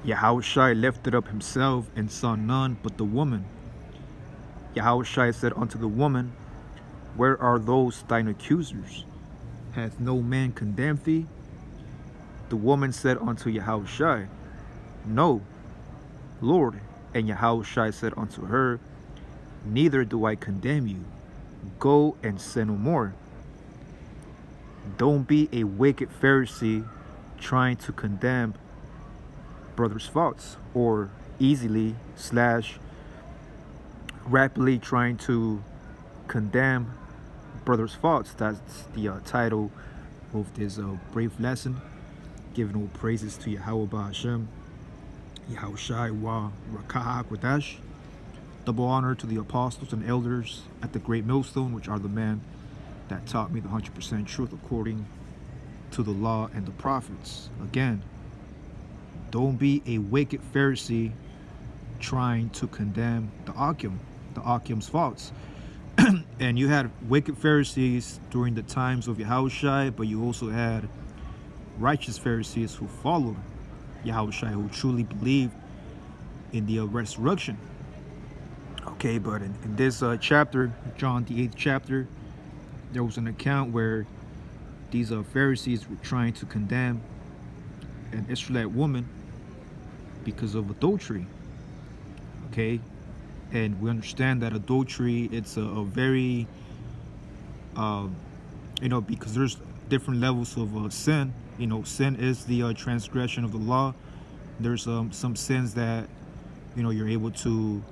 Yahushua lifted up himself and saw none but the woman. Yahushua said unto the woman, Where are those thine accusers? Hath no man condemned thee? The woman said unto Yahushua, No, Lord. And Yahushua said unto her, Neither do I condemn you. Go and sin no more. Don't be a wicked Pharisee trying to condemn brother's faults, or easily / rapidly trying to condemn brother's faults. That's the title of this brief lesson. Giving all praises to Yahweh Hashem, Yahushai wa Rakah Quadash. Double honor to the apostles and elders at the great millstone, which are the men that taught me the 100% truth according to the law and the prophets. Again, don't be a wicked Pharisee trying to condemn the Akim, faults. And you had wicked Pharisees during the times of Yahushua, but you also had righteous Pharisees who followed Yahushua, who truly believed in the resurrection. Okay, but in this chapter, John the 8th chapter, there was an account where these Pharisees were trying to condemn an Israelite woman because of adultery. Okay, and we understand that adultery, it's a very because there's different levels of sin. Sin is the transgression of the law. There's some sins that you're able to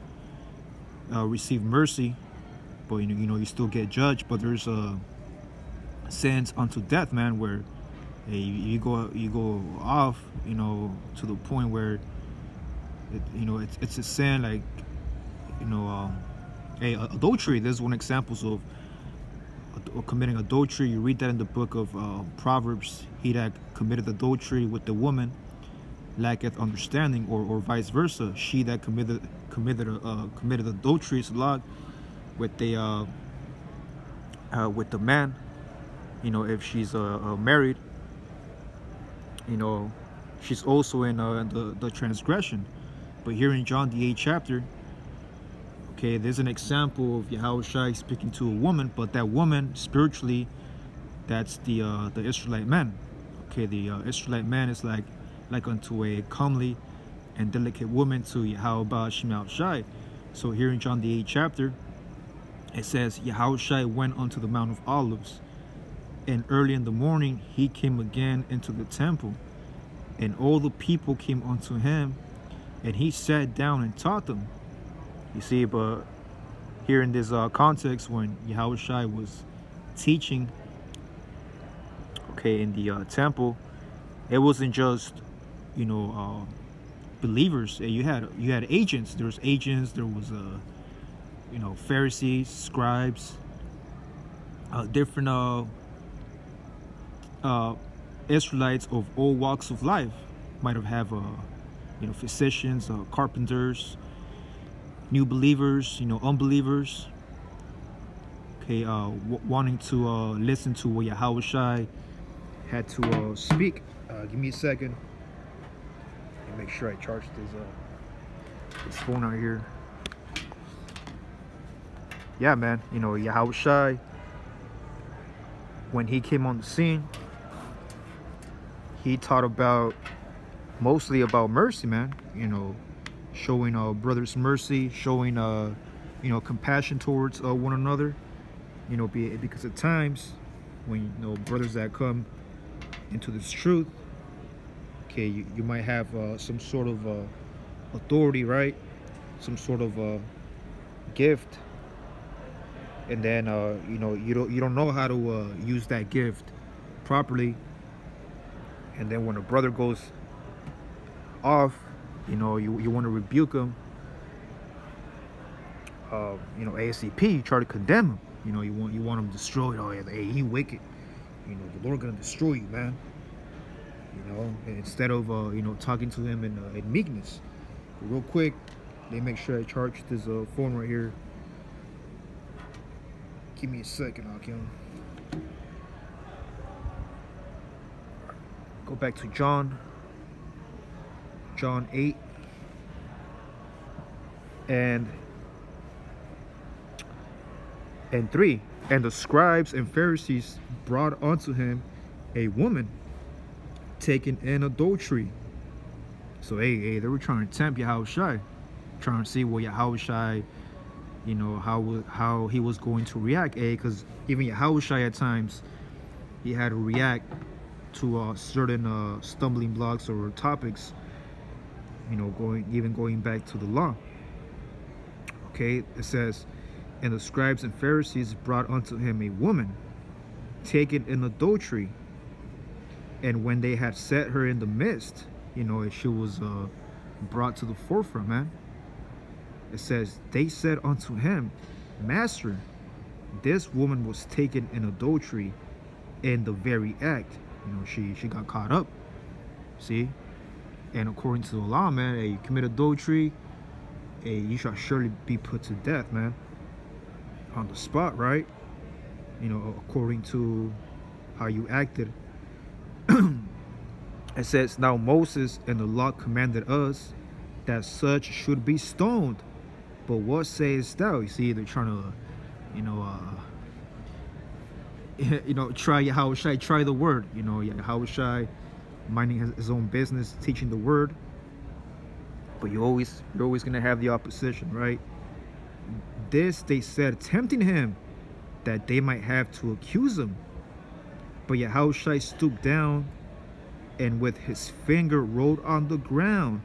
receive mercy, but you still get judged. But there's sins unto death, man, where you go off, to the point where it's a sin, like adultery. There's one examples of committing adultery. You read that in the book of Proverbs. He that committed adultery with the woman lacketh understanding, or vice versa. She that committed adultery with the man, if she's married, she's also in the transgression. But here in John the 8th chapter, okay, there's an example of Yahushua speaking to a woman, but that woman spiritually, that's the Israelite man. Okay, the Israelite man is like unto a comely and delicate woman to Yahweh Shema Shai. So here in John the 8th chapter, it says, Yahushua went unto the Mount of Olives, and early in the morning he came again into the temple, and all the people came unto him, and he sat down and taught them. You see, but here in this context, when Yahushua was teaching, okay, in the temple, it wasn't just believers. You had agents. There was agents. There was Pharisees, scribes, different Israelites of all walks of life. Might have physicians, carpenters, new believers, unbelievers. Okay, wanting to listen to what Yahushua had to speak. Give me a second. Let me make sure I charge this phone out here. Yeah, man. Yahushua, when he came on the scene, he taught mostly about mercy, man. Showing brothers mercy, showing compassion towards one another. Because at times when brothers that come into this truth, okay, you might have some sort of authority, right? Some sort of gift, and then you don't know how to use that gift properly, and then when a brother goes off, you want to rebuke him, ASAP. You try to condemn him. You want him destroyed. Hey, he wicked. The Lord gonna destroy you, man. Instead of talking to him in meekness. But real quick, let me make sure I charge this phone right here. Give me a second, Akim. Go back to John John 8 and 3. And the scribes and Pharisees brought unto him a woman taken in adultery. So they were trying to tempt Yahushua, trying to see what Yahushua, how he was going to react. Because even Yahushua at times, he had to react to certain stumbling blocks or topics, going back to the law. Okay, it says, and the scribes and Pharisees brought unto him a woman taken in adultery. And when they had set her in the midst, she was brought to the forefront, man. It says, they said unto him, Master, this woman was taken in adultery in the very act. She got caught up. See? And according to the law, man, you commit adultery, you shall surely be put to death, man. On the spot, right? According to how you acted. It says, now Moses and the law commanded us that such should be stoned. But what sayest thou? You see, they're trying to, try Yahushua, try the word. Yahushua minding his own business, teaching the word. But you're always gonna have the opposition, right? This they said, tempting him, that they might have to accuse him. But Yahushua stooped down, and with his finger wrote on the ground,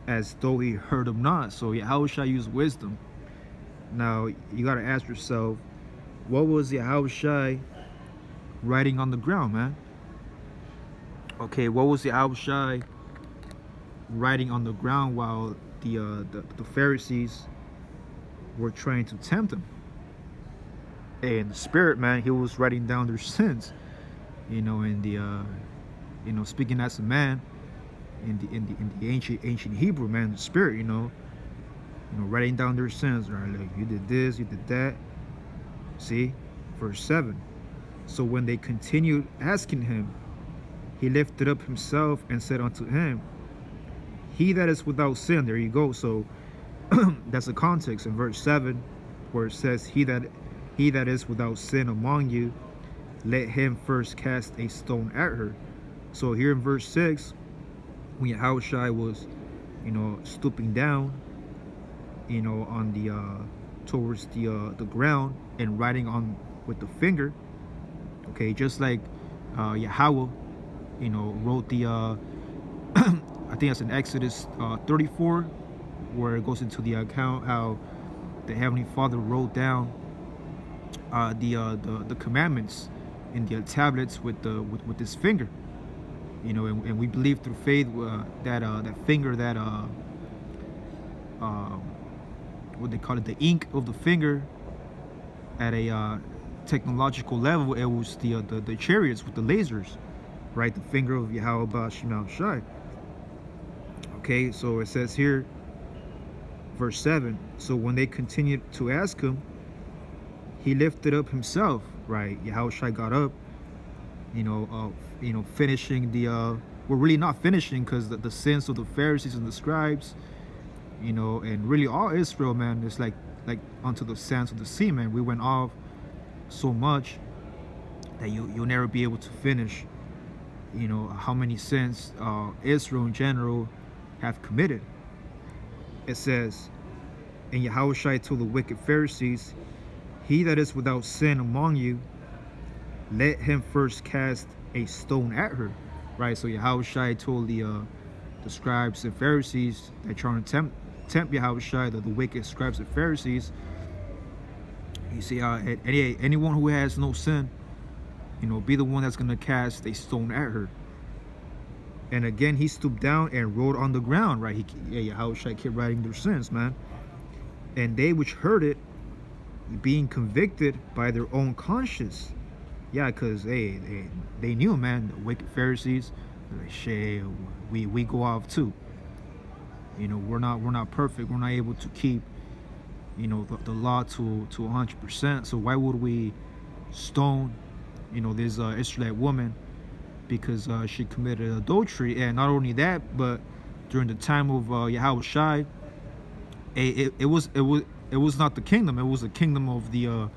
as though he heard him not. So Yahushua used wisdom. Now you gotta ask yourself, what was Yahushua writing on the ground, man? Okay, what was Yahushua writing on the ground while the Pharisees were trying to tempt him? In the spirit, man, he was writing down their sins. In the speaking as a man, in the ancient Hebrew, man, the spirit, writing down their sins, right? Like, you did this, you did that. See, verse 7. So when they continued asking him, he lifted up himself and said unto him, he that is without sin. There you go. So that's the context in verse 7, where it says, he that is without sin among you, let him first cast a stone at her. So here in verse 6, when Yahushua was, stooping down, on the towards the ground and writing on with the finger. Okay, just like Yahweh, wrote the I think that's in Exodus 34, where it goes into the account how the Heavenly Father wrote down the commandments in the tablets with his finger. And we believe through faith that finger, that what they call it, the ink of the finger, at a technological level, it was the chariots with the lasers, right? The finger of Yahweh Ba'Shem Shai. Okay, so it says here, verse 7. So when they continued to ask him, he lifted up himself, right? Yahushua got up, finishing well, really not finishing, because the sins of the Pharisees and the scribes, and really all Israel, man, it's like onto the sands of the sea, man. We went off so much that you'll never be able to finish, how many sins Israel in general have committed. It says, and Yahushua told the wicked Pharisees, he that is without sin among you, let him first cast a stone at her. Right? So Yahushua told the scribes and Pharisees that trying to tempt Yahushua, the wicked scribes and Pharisees. You see, anyone who has no sin, be the one that's going to cast a stone at her. And again, he stooped down and wrote on the ground, right? Yahushua kept writing their sins, man. And they which heard it, being convicted by their own conscience. Yeah, because they knew, man, the wicked Pharisees, like, shit, we go off too. We're not perfect. We're not able to keep, the law to 100%. So why would we stone, this Israelite woman because she committed adultery? And not only that, but during the time of Yahweh Shai, it was not the kingdom. It was the kingdom of the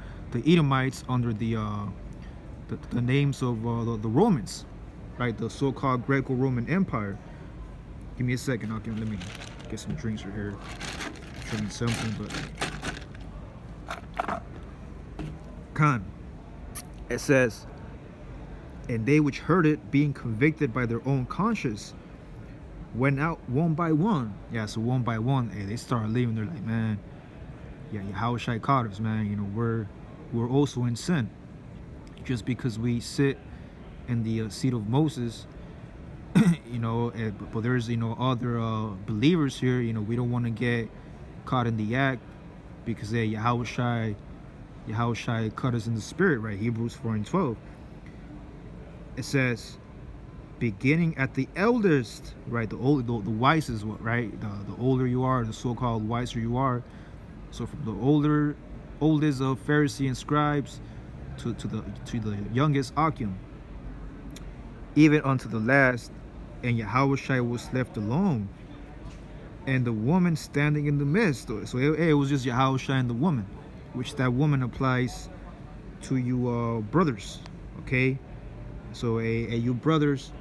Edomites under the names of the Romans, right? The so-called Greco-Roman Empire. Give me a second. Let me get some drinks right here. Drinking something, but it says, and they which heard it, being convicted by their own conscience, went out one by one. Yeah, so one by one, they started leaving. They're like, man, yeah, how should I caught us, man? You know, we're also in sin. Just because we sit in the seat of Moses, you know, but there's, you know, other believers here. You know, we don't want to get caught in the act because Yahweh Shai cut us in the spirit, right? Hebrews 4:12. It says, beginning at the eldest, right? The wisest, right? The older you are, the so-called wiser you are. So from the oldest of Pharisees and scribes to the youngest Akim, even unto the last, and Yahweh was left alone, and the woman standing in the midst. So it was just Yahweh and the woman, which that woman applies to you brothers, okay? So you brothers,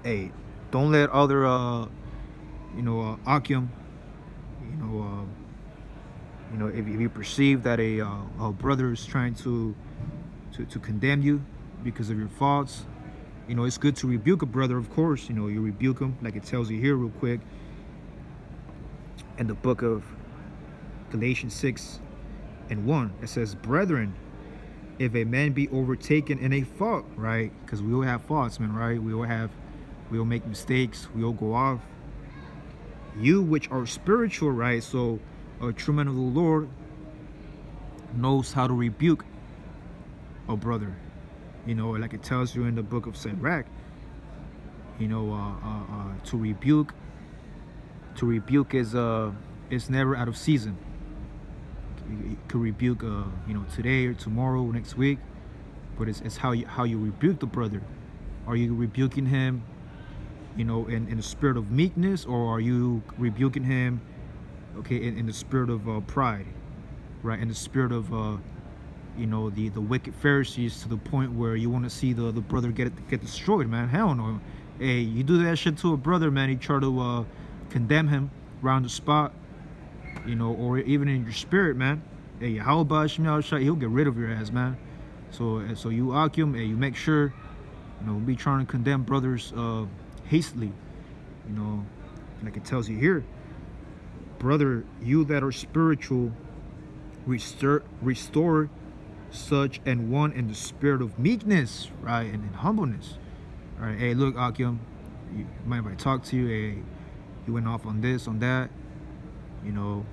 don't let other Akim, if you perceive that a brother is trying to condemn you because of your faults, you know, it's good to rebuke a brother, of course. You know, you rebuke him, like it tells you here real quick in the book of Galatians 6:1. It says, brethren, if a man be overtaken in a fault, right? Because we all have faults, man, right? We all make mistakes. We all go off. You which are spiritual, right? So a true man of the Lord knows how to rebuke a brother. You know, like it tells you in the book of Sirach, you know, to rebuke is never out of season. You could rebuke, you know, today or tomorrow, next week, but it's how you rebuke the brother. Are you rebuking him, you know, in the spirit of meekness, or are you rebuking him, okay, in the spirit of pride, right? In the spirit of you know, the wicked Pharisees, to the point where you want to see the brother get destroyed, man. Hell no. Hey, you do that shit to a brother, man, you try to condemn him around the spot, you know, or even in your spirit, man. Hey, how about Shemel Shai? He'll get rid of your ass, man. So you Akim, hey, you make sure, you know, be trying to condemn brothers hastily, you know, like it tells you here. Brother, you that are spiritual, restore such and one in the spirit of meekness, right, and in humbleness. All right, hey, look, Akim, you mind if I talk to you? Hey, you went off on this, on that, you know,